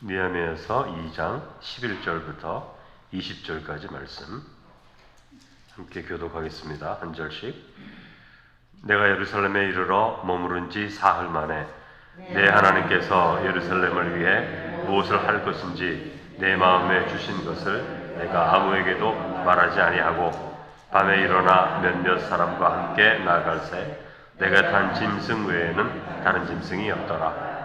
느헤미야서 2장 11절부터 20절까지 말씀 함께 교독하겠습니다. 한 절씩. 내가 예루살렘에 이르러 머무른 지 사흘 만에 내 하나님께서 예루살렘을 위해 무엇을 할 것인지 내 마음에 주신 것을 내가 아무에게도 말하지 아니하고 밤에 일어나 몇몇 사람과 함께 나아갈새 내가 탄 짐승 외에는 다른 짐승이 없더라.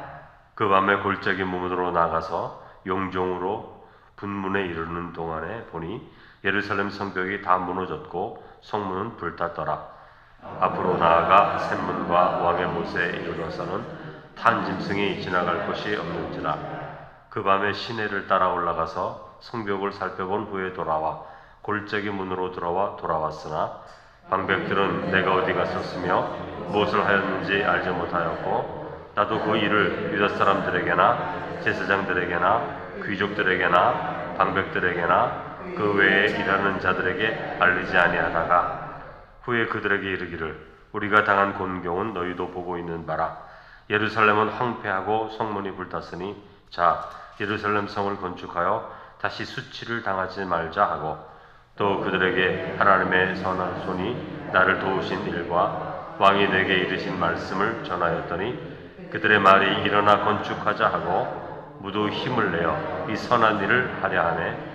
그 밤에 골짜기 문으로 나가서 용종으로 분문에 이르는 동안에 보니 예루살렘 성벽이 다 무너졌고 성문은 불탔더라. 앞으로 나아가 샘문과 왕의 못에 이르러서는 탄 짐승이 지나갈 곳이 없는지라. 그 밤에 시내를 따라 올라가서 성벽을 살펴본 후에 돌아와 골짜기 문으로 들어와 돌아왔으나 방백들은 내가 어디 갔었으며 무엇을 하였는지 알지 못하였고 나도 그 일을 유다 사람들에게나 제사장들에게나 귀족들에게나 방백들에게나 그 외에 일하는 자들에게 알리지 아니하다가 후에 그들에게 이르기를 우리가 당한 곤경은 너희도 보고 있는 바라. 예루살렘은 황폐하고 성문이 불탔으니 자 예루살렘 성을 건축하여 다시 수치를 당하지 말자 하고 또 그들에게 하나님의 선한 손이 나를 도우신 일과 왕이 내게 이르신 말씀을 전하였더니 그들의 말이 일어나 건축하자 하고 모두 힘을 내어 이 선한 일을 하려 하네.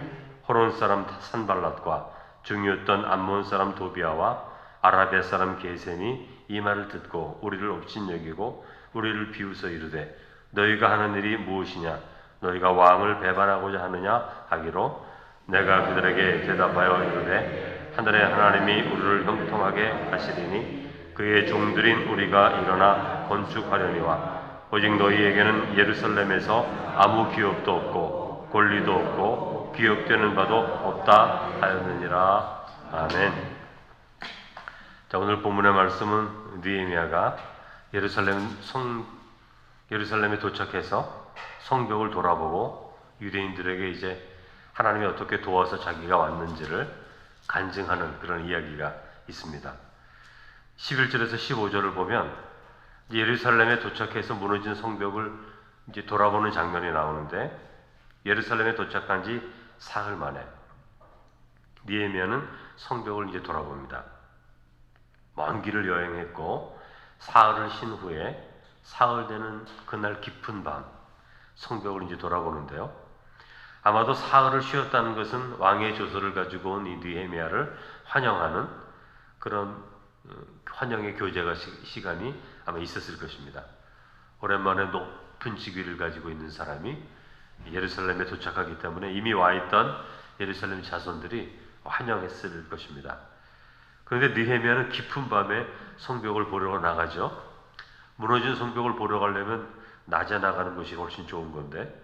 호론 사람 산발랏과 중요했던 암몬 사람 도비아와 아라비아 사람 게셈이 이 말을 듣고 우리를 업신여기고 우리를 비웃어 이르되 너희가 하는 일이 무엇이냐 너희가 왕을 배반하고자 하느냐 하기로 내가 그들에게 대답하여 이르되 하늘의 하나님이 우리를 형통하게 하시리니 그의 종들인 우리가 일어나 건축하려니와 오직 너희에게는 예루살렘에서 아무 기업도 없고 권리도 없고 기업되는 바도 없다 하였느니라. 아멘. 자, 오늘 본문의 말씀은 느헤미야가 예루살렘에 도착해서 성벽을 돌아보고 유대인들에게 이제 하나님이 어떻게 도와서 자기가 왔는지를 간증하는 그런 이야기가 있습니다. 11절에서 15절을 보면 예루살렘에 도착해서 무너진 성벽을 이제 돌아보는 장면이 나오는데 예루살렘에 도착한 지 사흘 만에 느헤미야는 성벽을 이제 돌아봅니다. 먼 길을 여행했고 사흘을 쉰 후에 사흘 되는 그날 깊은 밤 성벽을 이제 돌아보는데요. 아마도 사흘을 쉬었다는 것은 왕의 조서를 가지고 온 이 느헤미야를 환영하는 그런 환영의 교제가 시간이 아마 있었을 것입니다. 오랜만에 높은 직위를 가지고 있는 사람이 예루살렘에 도착하기 때문에 이미 와 있던 예루살렘 자손들이 환영했을 것입니다. 그런데 느헤미야는 깊은 밤에 성벽을 보러 나가죠. 무너진 성벽을 보러 가려면 낮에 나가는 것이 훨씬 좋은 건데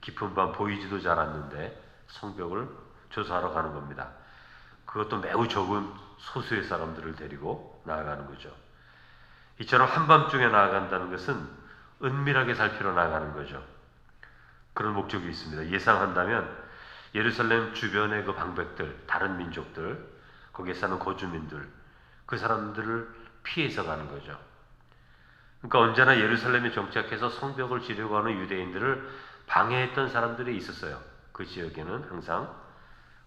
깊은 밤 보이지도 잘 않는데 성벽을 조사하러 가는 겁니다. 그것도 매우 적은 소수의 사람들을 데리고 나아가는 거죠. 이처럼 한밤중에 나아간다는 것은 은밀하게 살피러 나아가는 거죠. 그런 목적이 있습니다. 예상한다면 예루살렘 주변의 그 방백들, 다른 민족들, 거기에 사는 거주민들, 그 사람들을 피해서 가는 거죠. 그러니까 언제나 예루살렘에 정착해서 성벽을 지려고 하는 유대인들을 방해했던 사람들이 있었어요. 그 지역에는 항상.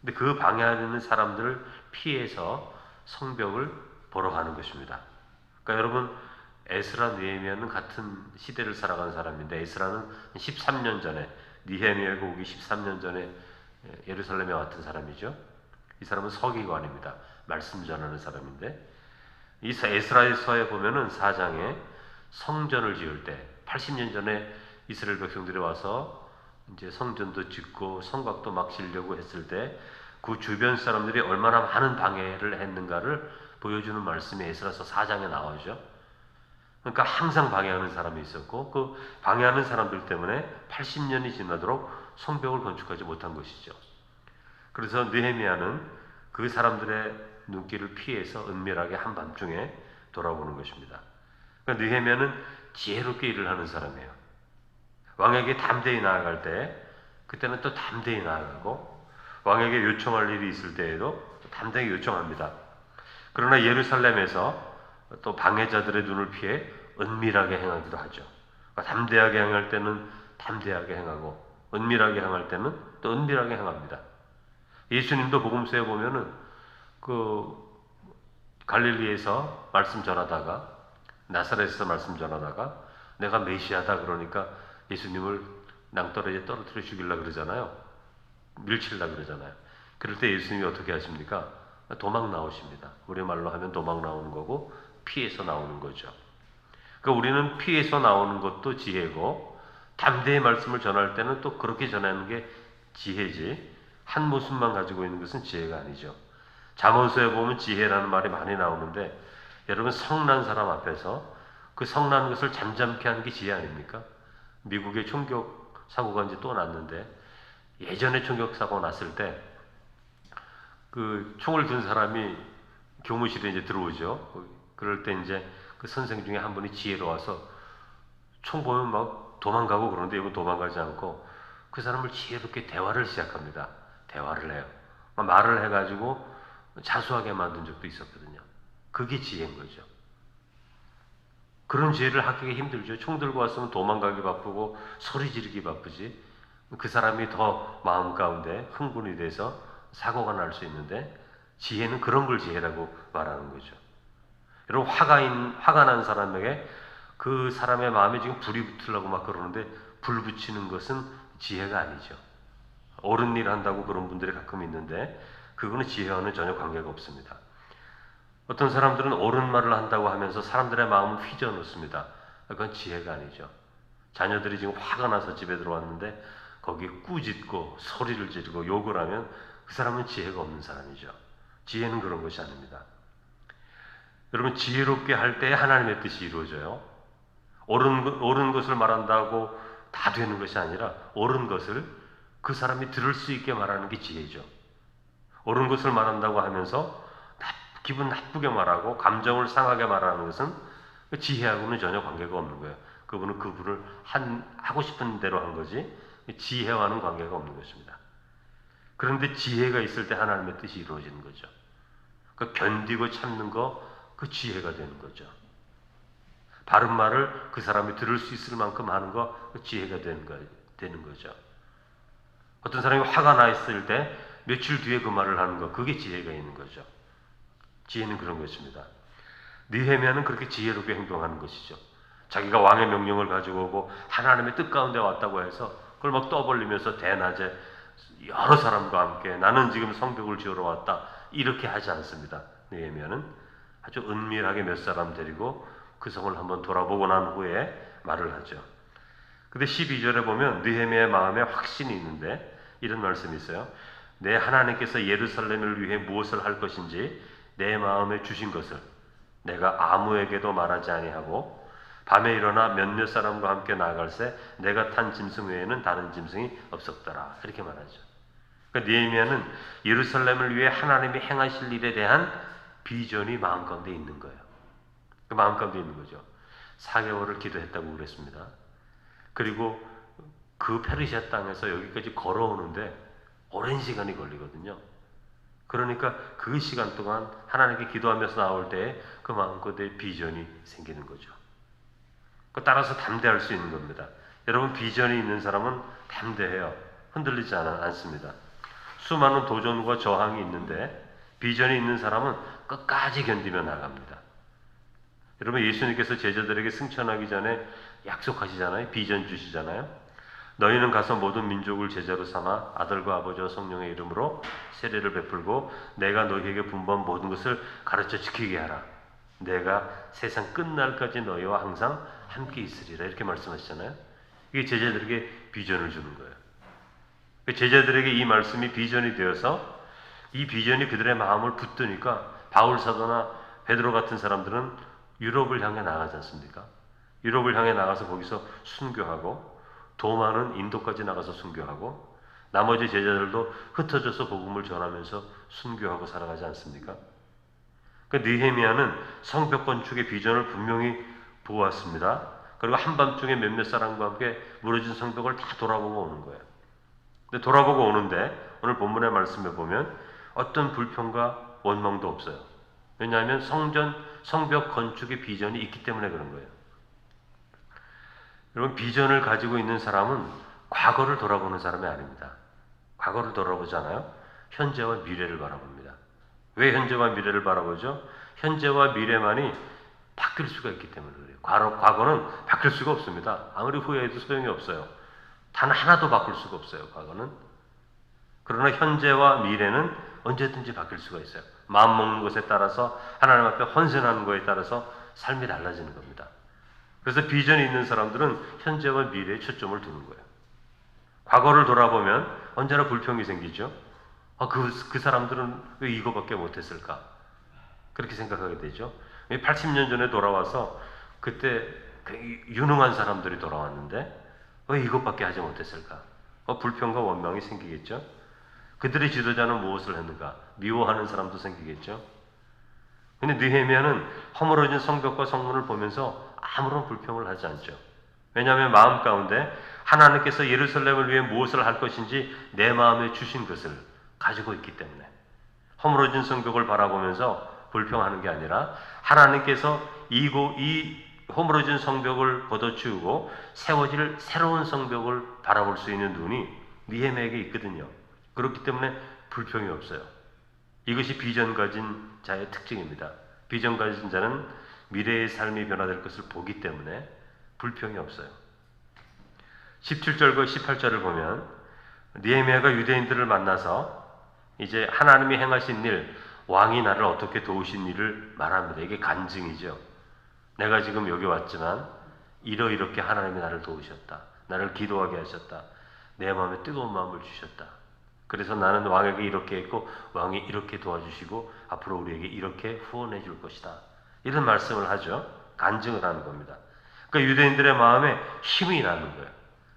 근데 그 방해하는 사람들을 피해서 성벽을 보러 가는 것입니다. 그러니까 여러분 에스라 느헤미야는 같은 시대를 살아간 사람인데 에스라는 13년 전에 느헤미야가 오기 13년 전에 예루살렘에 왔던 사람이죠. 이 사람은 서기관입니다. 말씀 전하는 사람인데 이 에스라서에 보면은 4장에 성전을 지을 때 80년 전에 이스라엘 백성들이 와서 이제 성전도 짓고 성곽도 막 지으려고 했을 때 그 주변 사람들이 얼마나 많은 방해를 했는가를 보여주는 말씀이 에스라서 4장에 나오죠. 그러니까 항상 방해하는 사람이 있었고 그 방해하는 사람들 때문에 80년이 지나도록 성벽을 건축하지 못한 것이죠. 그래서 느헤미야는 그 사람들의 눈길을 피해서 은밀하게 한밤중에 돌아보는 것입니다. 그러니까 느헤미야는 지혜롭게 일을 하는 사람이에요. 왕에게 담대히 나아갈 때 그때는 또 담대히 나아가고 왕에게 요청할 일이 있을 때에도 담대히 요청합니다. 그러나 예루살렘에서 또 방해자들의 눈을 피해 은밀하게 행하기도 하죠. 담대하게 행할 때는 담대하게 행하고 은밀하게 향할 때는 또 은밀하게 향합니다. 예수님도 복음서에 보면은 그 갈릴리에서 말씀 전하다가 나사렛에서 말씀 전하다가 내가 메시아다 그러니까 예수님을 낭떠러지에 떨어뜨려 죽이려고 그러잖아요. 밀치려고 그러잖아요. 그럴 때 예수님이 어떻게 하십니까? 도망 나오십니다. 우리말로 하면 도망 나오는 거고 피해서 나오는 거죠. 그러니까 우리는 피해서 나오는 것도 지혜고 담대히 말씀을 전할 때는 또 그렇게 전하는 게 지혜지 한 모습만 가지고 있는 것은 지혜가 아니죠. 잠언서에 보면 지혜라는 말이 많이 나오는데 여러분 성난 사람 앞에서 그 성난 것을 잠잠케 하는 게 지혜 아닙니까? 미국의 총격 사고가 이제 또 났는데 예전에 총격 사고 났을 때 그 총을 든 사람이 교무실에 이제 들어오죠. 그럴 때 이제 그 선생 중에 한 분이 지혜로워서 총 보면 막 도망가고 그러는데 이거 도망가지 않고 그 사람을 지혜롭게 대화를 시작합니다. 대화를 해요. 말을 해가지고 자수하게 만든 적도 있었거든요. 그게 지혜인 거죠. 그런 지혜를 하기가 힘들죠. 총 들고 왔으면 도망가기 바쁘고 소리 지르기 바쁘지. 그 사람이 더 마음 가운데 흥분이 돼서 사고가 날 수 있는데 지혜는 그런 걸 지혜라고 말하는 거죠. 여러분 화가 난 사람에게 그 사람의 마음에 지금 불이 붙으려고 막 그러는데 불 붙이는 것은 지혜가 아니죠. 옳은 일 한다고 그런 분들이 가끔 있는데 그거는 지혜와는 전혀 관계가 없습니다. 어떤 사람들은 옳은 말을 한다고 하면서 사람들의 마음을 휘저어 놓습니다. 그건 지혜가 아니죠. 자녀들이 지금 화가 나서 집에 들어왔는데 거기에 꾸짖고 소리를 지르고 욕을 하면 그 사람은 지혜가 없는 사람이죠. 지혜는 그런 것이 아닙니다. 여러분 지혜롭게 할 때 하나님의 뜻이 이루어져요. 옳은 것을 말한다고 다 되는 것이 아니라 옳은 것을 그 사람이 들을 수 있게 말하는 게 지혜죠. 옳은 것을 말한다고 하면서 기분 나쁘게 말하고 감정을 상하게 말하는 것은 지혜하고는 전혀 관계가 없는 거예요. 그분은 그분을 하고 싶은 대로 한 거지 지혜와는 관계가 없는 것입니다. 그런데 지혜가 있을 때 하나님의 뜻이 이루어지는 거죠. 그 견디고 참는 거, 그 지혜가 되는 거죠. 바른 말을 그 사람이 들을 수 있을 만큼 하는 거, 그 지혜가 되는 거죠. 어떤 사람이 화가 나 있을 때 며칠 뒤에 그 말을 하는 거, 그게 지혜가 있는 거죠. 지혜는 그런 것입니다. 느헤미야는 그렇게 지혜롭게 행동하는 것이죠. 자기가 왕의 명령을 가지고 오고 하나님의 뜻 가운데 왔다고 해서 그걸 막 떠벌리면서 대낮에 여러 사람과 함께 나는 지금 성벽을 지으러 왔다 이렇게 하지 않습니다. 느헤미야는 아주 은밀하게 몇 사람 데리고 그 성을 한번 돌아보고 난 후에 말을 하죠. 근데 12절에 보면 느헤미야의 마음에 확신이 있는데 이런 말씀이 있어요. 내 하나님께서 예루살렘을 위해 무엇을 할 것인지 내 마음에 주신 것을 내가 아무에게도 말하지 아니하고 밤에 일어나 몇몇 사람과 함께 나아갈새 내가 탄 짐승 외에는 다른 짐승이 없었더라 이렇게 말하죠. 그러니까 느헤미야는 예루살렘을 위해 하나님이 행하실 일에 대한 비전이 마음 가운데 있는 거예요. 그 마음 가운데 있는 거죠. 4개월을 기도했다고 그랬습니다. 그리고 그 페르시아 땅에서 여기까지 걸어오는데 오랜 시간이 걸리거든요. 그러니까 그 시간 동안 하나님께 기도하면서 나올 때 그 마음껏의 비전이 생기는 거죠. 따라서 담대할 수 있는 겁니다. 여러분 비전이 있는 사람은 담대해요. 흔들리지 않습니다. 수많은 도전과 저항이 있는데 비전이 있는 사람은 끝까지 견디며 나갑니다. 여러분 예수님께서 제자들에게 승천하기 전에 약속하시잖아요. 비전 주시잖아요. 너희는 가서 모든 민족을 제자로 삼아 아들과 아버지와 성령의 이름으로 세례를 베풀고 내가 너희에게 분부한 모든 것을 가르쳐 지키게 하라. 내가 세상 끝날까지 너희와 항상 함께 있으리라 이렇게 말씀하시잖아요. 이게 제자들에게 비전을 주는 거예요. 제자들에게 이 말씀이 비전이 되어서 이 비전이 그들의 마음을 붙드니까 바울 사도나 베드로 같은 사람들은 유럽을 향해 나가지 않습니까? 유럽을 향해 나가서 거기서 순교하고 도마는 인도까지 나가서 순교하고 나머지 제자들도 흩어져서 복음을 전하면서 순교하고 살아가지 않습니까? 느헤미야는 성벽 건축의 비전을 분명히 보았습니다. 그리고 한밤중에 몇몇 사람과 함께 무너진 성벽을 다 돌아보고 오는 거예요. 근데 돌아보고 오는데 오늘 본문의 말씀에 보면 어떤 불평과 원망도 없어요. 왜냐하면 성벽 건축의 비전이 있기 때문에 그런 거예요. 여러분 비전을 가지고 있는 사람은 과거를 돌아보는 사람이 아닙니다. 과거를 돌아보잖아요. 현재와 미래를 바라봅니다. 왜 현재와 미래를 바라보죠? 현재와 미래만이 바뀔 수가 있기 때문에 그래요. 과거는 바뀔 수가 없습니다. 아무리 후회해도 소용이 없어요. 단 하나도 바꿀 수가 없어요. 과거는. 그러나 현재와 미래는 언제든지 바뀔 수가 있어요. 마음먹는 것에 따라서, 하나님 앞에 헌신하는 것에 따라서 삶이 달라지는 겁니다. 그래서 비전이 있는 사람들은 현재와 미래에 초점을 두는 거예요. 과거를 돌아보면 언제나 불평이 생기죠. 그 사람들은 왜 이거밖에 못했을까? 그렇게 생각하게 되죠. 80년 전에 돌아와서 그때 유능한 사람들이 돌아왔는데 왜 이것밖에 하지 못했을까? 불평과 원망이 생기겠죠. 그들의 지도자는 무엇을 했는가? 미워하는 사람도 생기겠죠. 근데 느헤미야는 허물어진 성벽과 성문을 보면서 아무런 불평을 하지 않죠. 왜냐하면 마음 가운데 하나님께서 예루살렘을 위해 무엇을 할 것인지 내 마음에 주신 것을 가지고 있기 때문에 허물어진 성벽을 바라보면서 불평하는 게 아니라 하나님께서 이 허물어진 성벽을 걷어치우고 세워질 새로운 성벽을 바라볼 수 있는 눈이 느헤미야에게 있거든요. 그렇기 때문에 불평이 없어요. 이것이 비전 가진 자의 특징입니다. 비전 가진 자는 미래의 삶이 변화될 것을 보기 때문에 불평이 없어요. 17절과 18절을 보면 느헤미야가 유대인들을 만나서 이제 하나님이 행하신 일, 왕이 나를 어떻게 도우신 일을 말합니다. 이게 간증이죠. 내가 지금 여기 왔지만 이렇게 하나님이 나를 도우셨다. 나를 기도하게 하셨다. 내 마음에 뜨거운 마음을 주셨다. 그래서 나는 왕에게 이렇게 했고 왕이 이렇게 도와주시고 앞으로 우리에게 이렇게 후원해 줄 것이다. 이런 말씀을 하죠. 간증을 하는 겁니다. 그러니까 유대인들의 마음에 힘이 나는 거예요.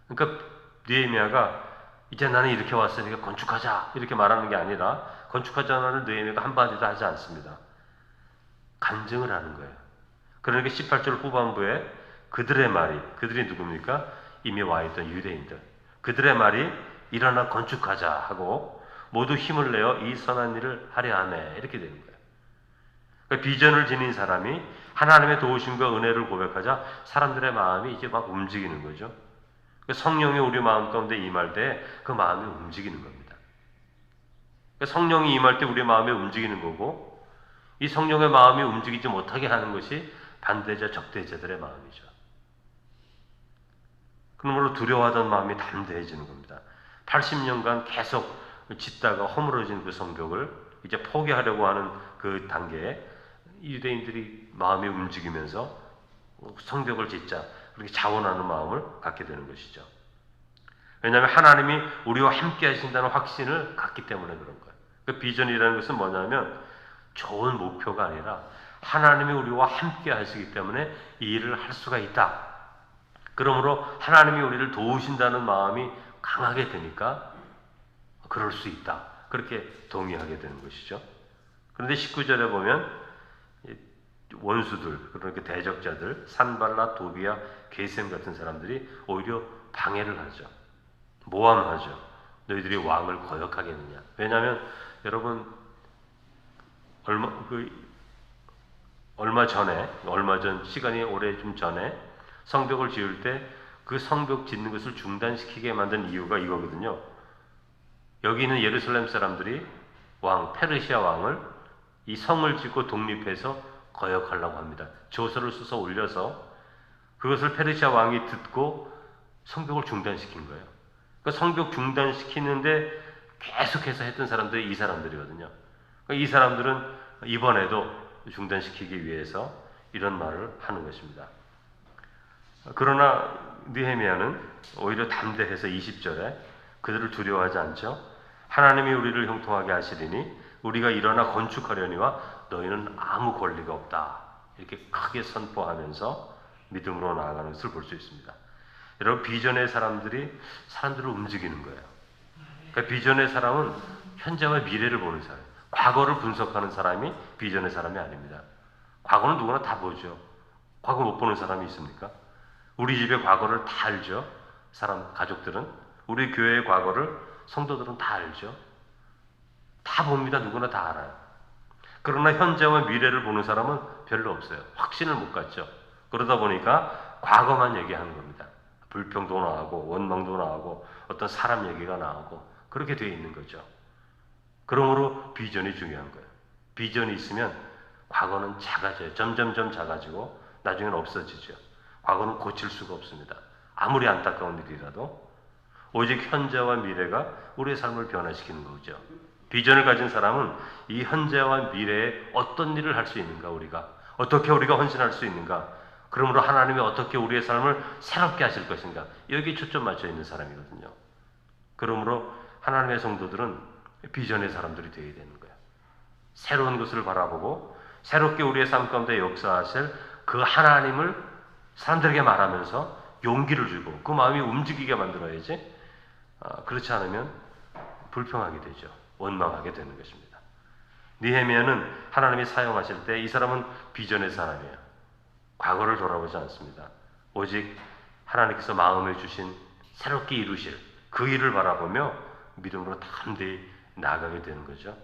그러니까 느헤미야가 이제 나는 이렇게 왔으니까 건축하자 이렇게 말하는 게 아니라 건축하자는 느헤미야가 한마디도 하지 않습니다. 간증을 하는 거예요. 그러니까 18절 후반부에 그들이 누굽니까? 이미 와 있던 유대인들. 그들의 말이 일어나 건축하자 하고 모두 힘을 내어 이 선한 일을 하려 하네. 이렇게 되는 거예요. 그러니까 비전을 지닌 사람이 하나님의 도우심과 은혜를 고백하자 사람들의 마음이 이제 막 움직이는 거죠. 성령이 우리 마음 가운데 임할 때 그 마음이 움직이는 겁니다. 성령이 임할 때 우리 마음이 움직이는 거고 이 성령의 마음이 움직이지 못하게 하는 것이 반대자, 적대자들의 마음이죠. 그러므로 두려워하던 마음이 담대해지는 겁니다. 80년간 계속 짓다가 허물어진 그 성벽을 이제 포기하려고 하는 그 단계에 유대인들이 마음이 움직이면서 성벽을 짓자 그렇게 자원하는 마음을 갖게 되는 것이죠. 왜냐하면 하나님이 우리와 함께 하신다는 확신을 갖기 때문에 그런 거예요. 그 비전이라는 것은 뭐냐면 좋은 목표가 아니라 하나님이 우리와 함께 하시기 때문에 이 일을 할 수가 있다. 그러므로 하나님이 우리를 도우신다는 마음이 강하게 되니까 그럴 수 있다. 그렇게 동의하게 되는 것이죠. 그런데 19절에 보면 원수들, 그러니까 대적자들, 산발라, 도비야, 게셈 같은 사람들이 오히려 방해를 하죠. 모함하죠. 너희들이 왕을 거역하겠느냐. 왜냐하면 여러분 얼마 전 시간이 오래 좀 전에 성벽을 지을 때 그 성벽 짓는 것을 중단시키게 만든 이유가 이거거든요. 여기 있는 예루살렘 사람들이 페르시아 왕을 이 성을 짓고 독립해서 거역하려고 합니다. 조서를 써서 올려서 그것을 페르시아 왕이 듣고 성벽을 중단시킨 거예요. 그러니까 성벽 중단시키는데 계속해서 했던 사람들이 이 사람들이거든요. 그러니까 이 사람들은 이번에도 중단시키기 위해서 이런 말을 하는 것입니다. 그러나 느헤미야는 오히려 담대해서 20절에 그들을 두려워하지 않죠. 하나님이 우리를 형통하게 하시리니 우리가 일어나 건축하려니와 너희는 아무 권리가 없다. 이렇게 크게 선포하면서 믿음으로 나아가는 것을 볼 수 있습니다. 여러분 비전의 사람들을 움직이는 거예요. 그러니까 비전의 사람은 현재와 미래를 보는 사람, 과거를 분석하는 사람이 비전의 사람이 아닙니다. 과거는 누구나 다 보죠. 과거 못 보는 사람이 있습니까? 우리 집의 과거를 다 알죠. 가족들은 우리 교회의 과거를 성도들은 다 알죠. 다 봅니다. 누구나 다 알아요. 그러나 현재와 미래를 보는 사람은 별로 없어요. 확신을 못 갖죠. 그러다 보니까 과거만 얘기하는 겁니다. 불평도 나오고 원망도 나오고 어떤 사람 얘기가 나오고 그렇게 되어 있는 거죠. 그러므로 비전이 중요한 거예요. 비전이 있으면 과거는 작아져요. 점점점 작아지고 나중에는 없어지죠. 과거는 고칠 수가 없습니다. 아무리 안타까운 일이라도 오직 현재와 미래가 우리의 삶을 변화시키는 거죠. 비전을 가진 사람은 이 현재와 미래에 어떤 일을 할 수 있는가, 우리가 어떻게 우리가 헌신할 수 있는가, 그러므로 하나님이 어떻게 우리의 삶을 새롭게 하실 것인가, 여기에 초점 맞춰 있는 사람이거든요. 그러므로 하나님의 성도들은 비전의 사람들이 되어야 되는 거예요. 새로운 것을 바라보고 새롭게 우리의 삶 가운데 역사하실 그 하나님을 사람들에게 말하면서 용기를 주고 그 마음이 움직이게 만들어야지, 그렇지 않으면 불평하게 되죠. 원망하게 되는 것입니다. 느헤미야는 하나님이 사용하실 때 이 사람은 비전의 사람이에요. 과거를 돌아보지 않습니다. 오직 하나님께서 마음에 주신 새롭게 이루실 그 일을 바라보며 믿음으로 담대히 나아가게 되는 거죠.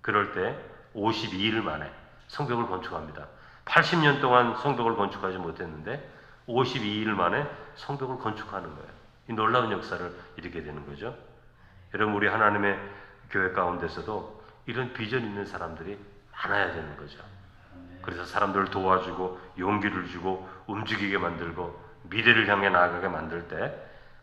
그럴 때 52일 만에 성벽을 건축합니다. 80년 동안 성벽을 건축하지 못했는데 52일 만에 성벽을 건축하는 거예요. 이 놀라운 역사를 일으키게 되는 거죠. 여러분, 우리 하나님의 교회 가운데서도 이런 비전 있는 사람들이 많아야 되는 거죠. 그래서 사람들을 도와주고 용기를 주고 움직이게 만들고 미래를 향해 나아가게 만들 때,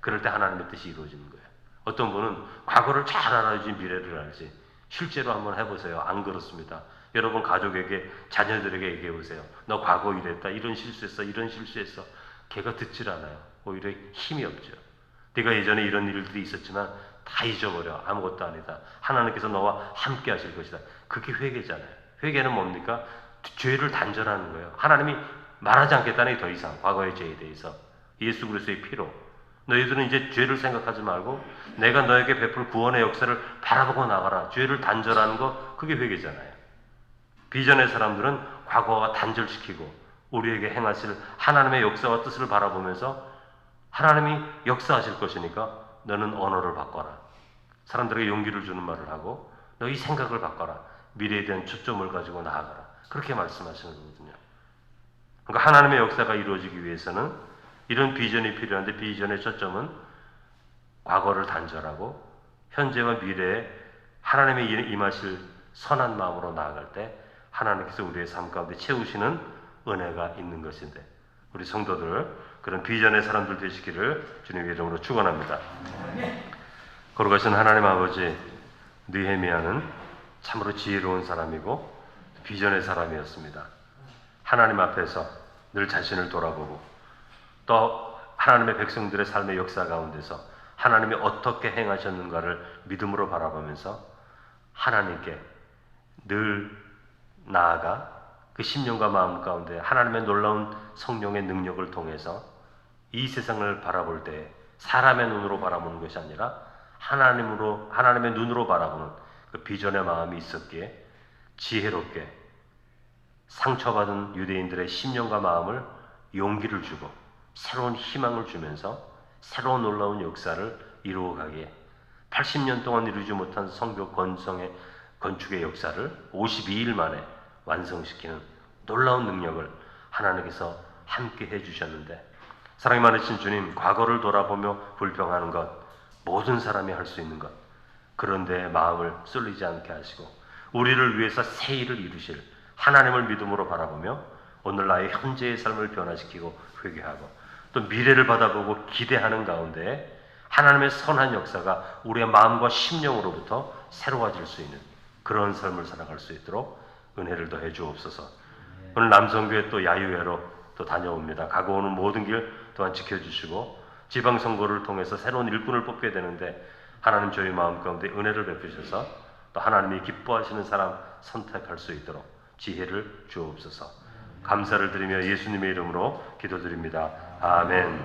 그럴 때 하나님의 뜻이 이루어지는 거예요. 어떤 분은 과거를 잘 알아야지 미래를 알지. 실제로 한번 해보세요. 안 그렇습니다. 여러분 가족에게, 자녀들에게 얘기해 보세요. 너 과거 이랬다, 이런 실수했어, 이런 실수했어. 걔가 듣질 않아요. 오히려 힘이 없죠. 네가 예전에 이런 일들이 있었지만 다 잊어버려. 아무것도 아니다. 하나님께서 너와 함께 하실 것이다. 그게 회개잖아요. 회개는 뭡니까? 죄를 단절하는 거예요. 하나님이 말하지 않겠다니, 더 이상 과거의 죄에 대해서 예수 그리스도의 피로 너희들은 이제 죄를 생각하지 말고 내가 너에게 베풀 구원의 역사를 바라보고 나가라. 죄를 단절하는 거, 그게 회개잖아요. 비전의 사람들은 과거와 단절시키고 우리에게 행하실 하나님의 역사와 뜻을 바라보면서 하나님이 역사하실 것이니까 너는 언어를 바꿔라. 사람들에게 용기를 주는 말을 하고 너희 생각을 바꿔라. 미래에 대한 초점을 가지고 나아가라. 그렇게 말씀하시는 거거든요. 그러니까 하나님의 역사가 이루어지기 위해서는 이런 비전이 필요한데, 비전의 초점은 과거를 단절하고 현재와 미래에 하나님의 임하실 선한 마음으로 나아갈 때 하나님께서 우리의 삶 가운데 채우시는 은혜가 있는 것인데, 우리 성도들 그런 비전의 사람들 되시기를 주님의 이름으로 축원합니다. 거룩하신 하나님 아버지, 느헤미야는 참으로 지혜로운 사람이고 비전의 사람이었습니다. 하나님 앞에서 늘 자신을 돌아보고 또 하나님의 백성들의 삶의 역사 가운데서 하나님이 어떻게 행하셨는가를 믿음으로 바라보면서 하나님께 늘 나아가 그 심령과 마음 가운데 하나님의 놀라운 성령의 능력을 통해서 이 세상을 바라볼 때 사람의 눈으로 바라보는 것이 아니라 하나님의 눈으로 바라보는 그 비전의 마음이 있었기에 지혜롭게 상처받은 유대인들의 심령과 마음을 용기를 주고 새로운 희망을 주면서 새로운 놀라운 역사를 이루어가기에 80년 동안 이루지 못한 성벽 건축의 역사를 52일 만에 완성시키는 놀라운 능력을 하나님께서 함께 해주셨는데, 사랑이 많으신 주님, 과거를 돌아보며 불평하는 것 모든 사람이 할 수 있는 것, 그런데 마음을 쏠리지 않게 하시고 우리를 위해서 새 일을 이루실 하나님을 믿음으로 바라보며 오늘 나의 현재의 삶을 변화시키고 회개하고 또 미래를 바라보고 기대하는 가운데 하나님의 선한 역사가 우리의 마음과 심령으로부터 새로워질 수 있는 그런 삶을 살아갈 수 있도록 은혜를 더해 주옵소서. 오늘 남성교회 또 야유회로 또 다녀옵니다. 가고 오는 모든 길 또한 지켜주시고 지방선거를 통해서 새로운 일꾼을 뽑게 되는데 하나님 저희 마음 가운데 은혜를 베푸셔서 또 하나님이 기뻐하시는 사람 선택할 수 있도록 지혜를 주옵소서. 감사를 드리며 예수님의 이름으로 기도드립니다. 아멘.